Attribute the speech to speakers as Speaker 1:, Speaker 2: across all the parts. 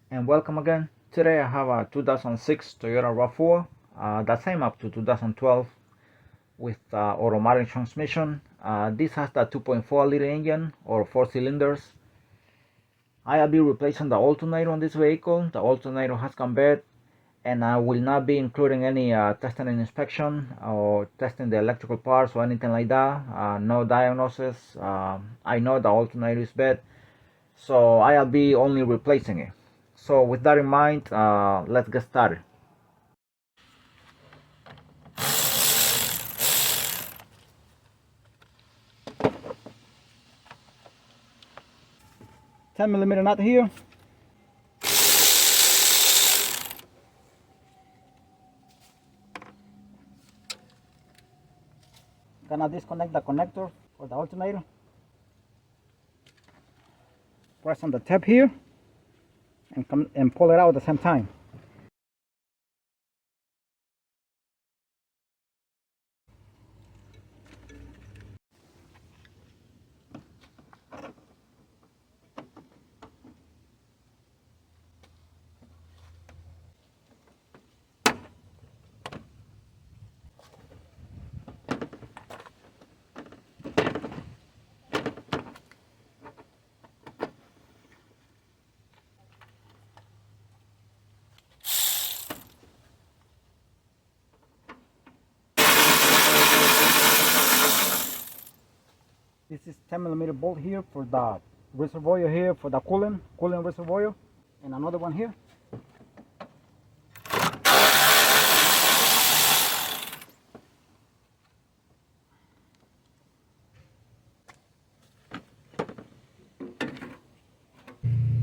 Speaker 1: And welcome again. Today I have a 2006 Toyota RAV4, the same up to 2012 with automatic transmission. This has the 2.4 liter engine or 4 cylinders. I'll be replacing the alternator on this vehicle. The alternator has gone bad, and I will not be including any testing and inspection or testing the electrical parts or anything like that. No diagnosis. I know the alternator is bad, so I'll be only replacing it. So with that in mind, let's get started. $10mm nut here. Gonna disconnect the connector for the alternator. Press on the tab here and pull it out at the same time. This is 10mm bolt here for the reservoir here for the coolant reservoir, and another one here.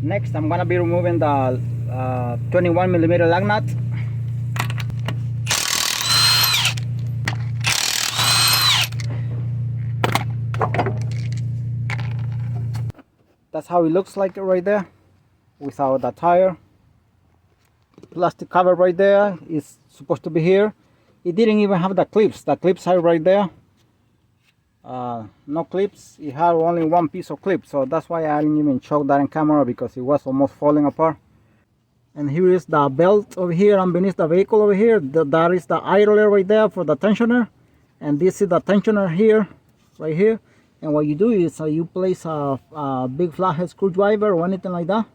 Speaker 1: Next, I'm gonna be removing the 21mm lug nut. That's how it looks like right there, without the tire. Plastic cover right there is supposed to be here. It didn't even have the clips. The clips are right there. No clips. It had only one piece of clip, so that's why I didn't even show that in camera, because it was almost falling apart. And here is the belt over here underneath the vehicle over here. That is the idler right there for the tensioner, and this is the tensioner here, right here. And what you do is you place a big flathead screwdriver or anything like that.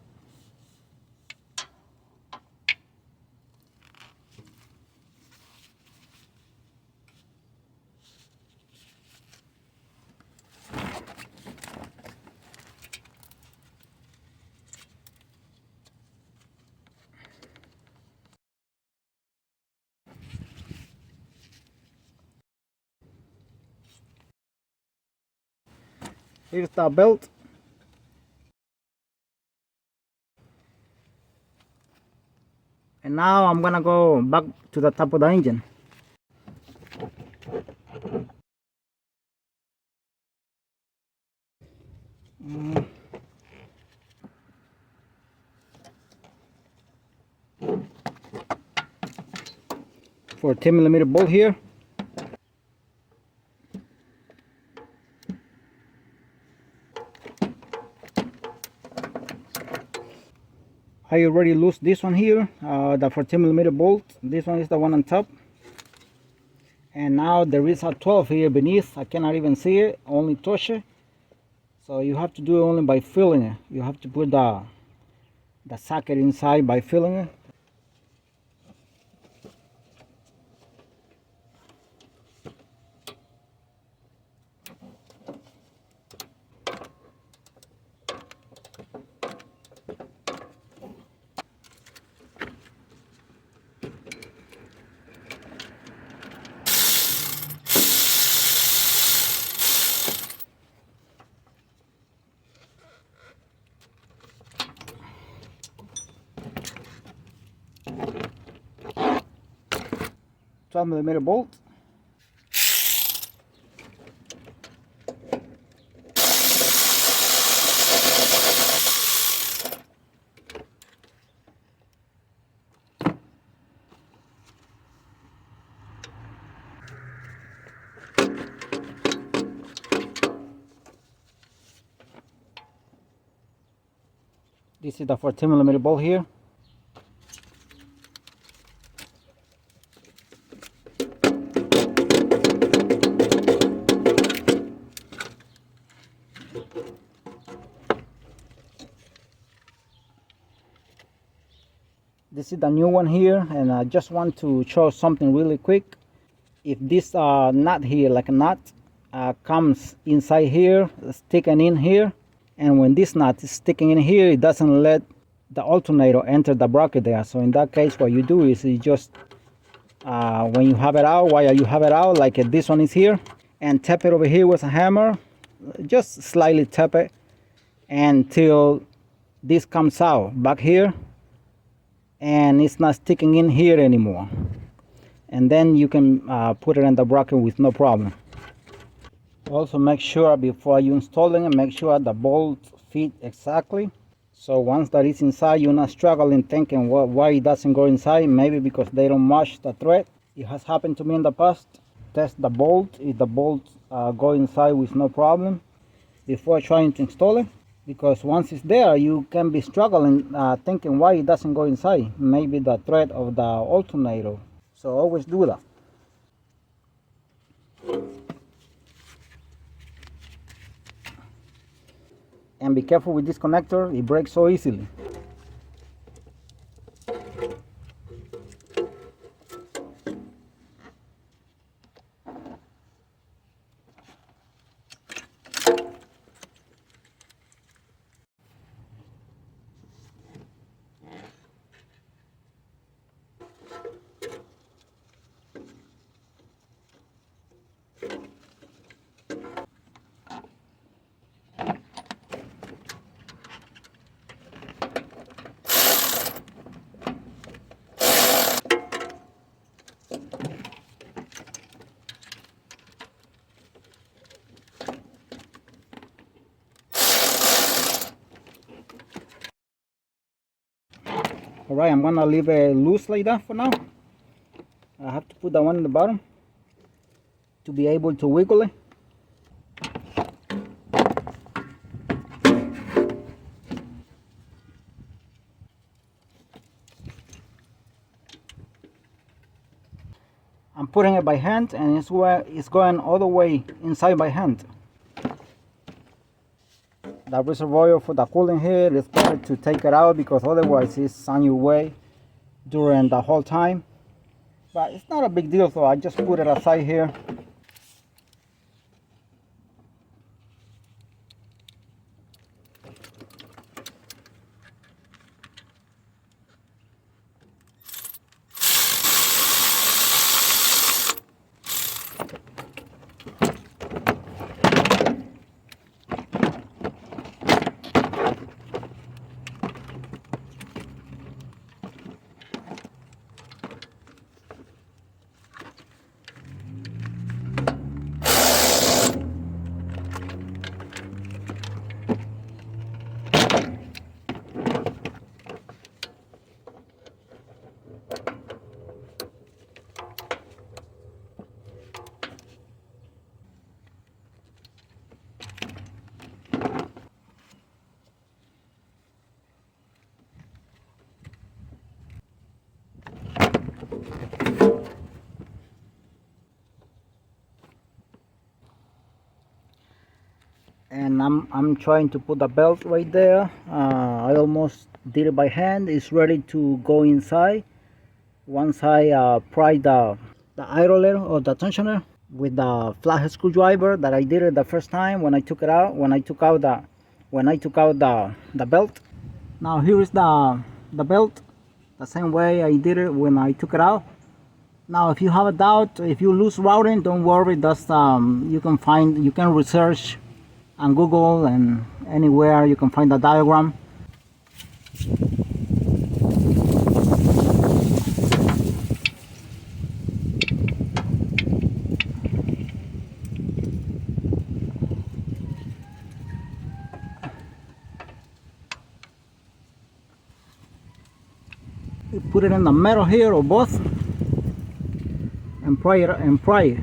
Speaker 1: Here's the belt. And now I'm gonna go back to the top of the engine. For a 10mm bolt here. I already loosed this one here, the 14mm bolt. This one is the one on top. And now there is a 12 here beneath. I cannot even see it, only touch it. So you have to do it only by feeling it. You have to put the socket inside by feeling it. $12mm bolt. This is the 14mm bolt here.
Speaker 2: this is the new one here, and I just want to show something really quick. If this nut here, like a nut, comes inside here, sticking in here, and when this nut is sticking in here, it doesn't let the alternator enter the bracket there. So in that case, what you do is you just when you have it out, while you have it out, like this one is here, and tap it over here with a hammer, just slightly tap it until this comes out back here and it's not sticking in here anymore, and then you can put it in the bracket with no problem. Also, make sure before you installing it, make sure the bolts fit exactly. So once that is inside, you're not struggling thinking why it doesn't go inside. Maybe because they don't match the thread. It has happened to me in the past. Test the bolt. If the bolts go inside with no problem before trying to install it, because once it's there, you can be struggling thinking why it doesn't go inside. Maybe the thread of the alternator. So always do that. And be careful with this connector, it breaks so easily. Alright, I'm gonna leave it loose like that for now. I have to put the one in the bottom to be able to wiggle it. I'm putting it by hand, and it's going all the way inside by hand. The reservoir for the cooling here is better to take it out, because otherwise it's on your way during the whole time. But it's not a big deal, so I just put it aside here. And I'm trying to put the belt right there. I almost did it by hand. It's ready to go inside. Once I pry the idler or the tensioner with the flathead screwdriver that I did it the first time when I took it out, when I took out the belt. Now here is the belt, the same way I did it when I took it out. Now if you have a doubt, if you lose routing, don't worry. That's you can research on Google and anywhere you can find the diagram. You put it in the middle here or both, and pry it.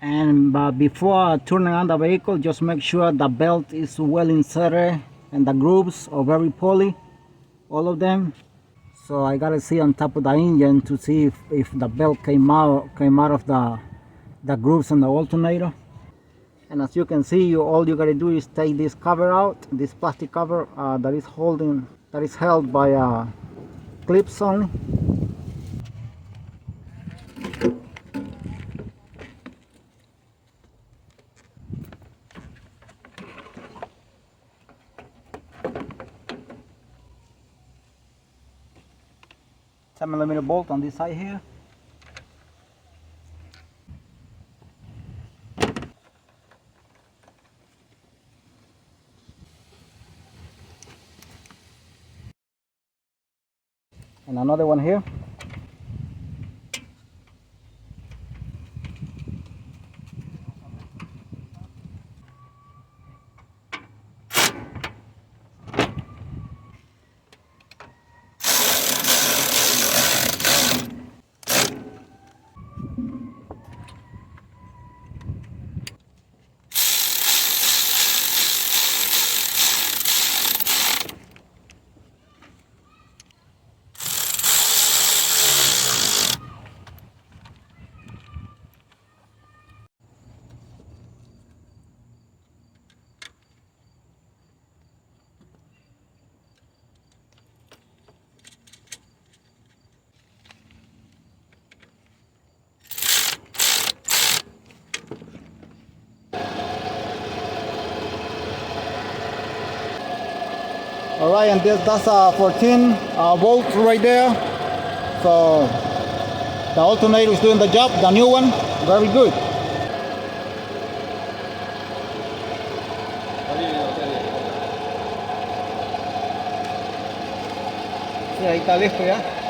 Speaker 2: And before turning on the vehicle, just make sure the belt is well inserted and the grooves are very poly, all of them. So I gotta see on top of the engine to see if the belt came out of the grooves on the alternator. And as you can see, all you gotta do is take this cover out, this plastic cover that is held by clips only. $7mm bolt on this side here. And another one here. All right, and that's 14 volts right there. So the alternator is doing the job, the new one, very good. Sí, ahí está listo ya.